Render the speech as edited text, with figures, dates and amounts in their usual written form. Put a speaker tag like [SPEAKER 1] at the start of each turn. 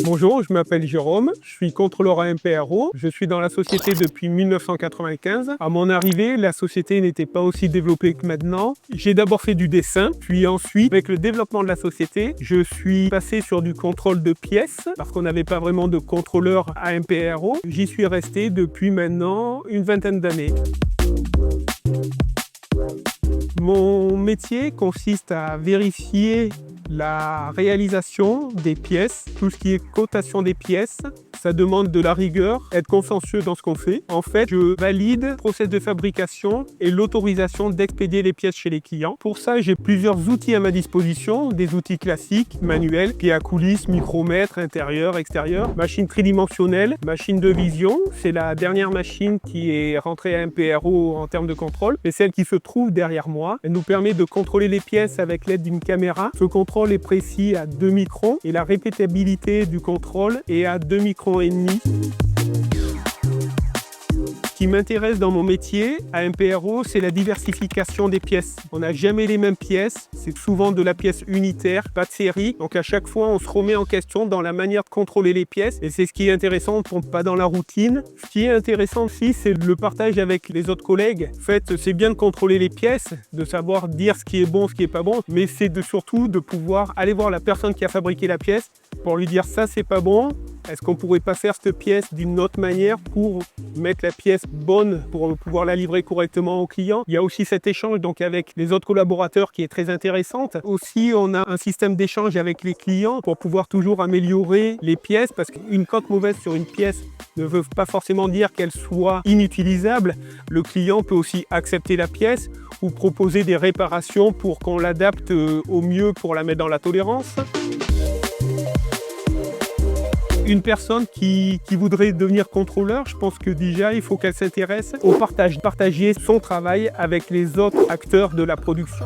[SPEAKER 1] Bonjour, je m'appelle Jérôme, je suis contrôleur à MPRO. Je suis dans la société depuis 1995. À mon arrivée, la société n'était pas aussi développée que maintenant. J'ai d'abord fait du dessin, puis ensuite, avec le développement de la société, je suis passé sur du contrôle de pièces, parce qu'on n'avait pas vraiment de contrôleur à MPRO. J'y suis resté depuis maintenant une vingtaine d'années. Mon métier consiste à vérifier la réalisation des pièces, tout ce qui est cotation des pièces. Ça demande de la rigueur, être consciencieux dans ce qu'on fait. En fait, je valide le process de fabrication et l'autorisation d'expédier les pièces chez les clients. Pour ça, j'ai plusieurs outils à ma disposition, des outils classiques, manuels, pieds à coulisses, micromètre, intérieur, extérieur, machine tridimensionnelle, machine de vision. C'est la dernière machine qui est rentrée à MPRO en termes de contrôle, mais celle qui se trouve derrière moi. Elle nous permet de contrôler les pièces avec l'aide d'une caméra. Ce contrôle est précis à 2 microns et la répétabilité du contrôle est à 2 microns et demi. Ce qui m'intéresse dans mon métier à MPRO, c'est la diversification des pièces. On n'a jamais les mêmes pièces, c'est souvent de la pièce unitaire, pas de série. Donc à chaque fois, on se remet en question dans la manière de contrôler les pièces et c'est ce qui est intéressant, on ne tombe pas dans la routine. Ce qui est intéressant aussi, c'est le partage avec les autres collègues. En fait, c'est bien de contrôler les pièces, de savoir dire ce qui est bon, ce qui n'est pas bon, mais c'est surtout de pouvoir aller voir la personne qui a fabriqué la pièce pour lui dire ça, c'est pas bon. Est-ce qu'on pourrait pas faire cette pièce d'une autre manière pour mettre la pièce bonne pour pouvoir la livrer correctement au client? Il y a aussi cet échange donc avec les autres collaborateurs qui est très intéressante. Aussi, on a un système d'échange avec les clients pour pouvoir toujours améliorer les pièces parce qu'une coque mauvaise sur une pièce ne veut pas forcément dire qu'elle soit inutilisable. Le client peut aussi accepter la pièce ou proposer des réparations pour qu'on l'adapte au mieux pour la mettre dans la tolérance. Une personne qui voudrait devenir contrôleur, je pense que déjà, il faut qu'elle s'intéresse au partager son travail avec les autres acteurs de la production.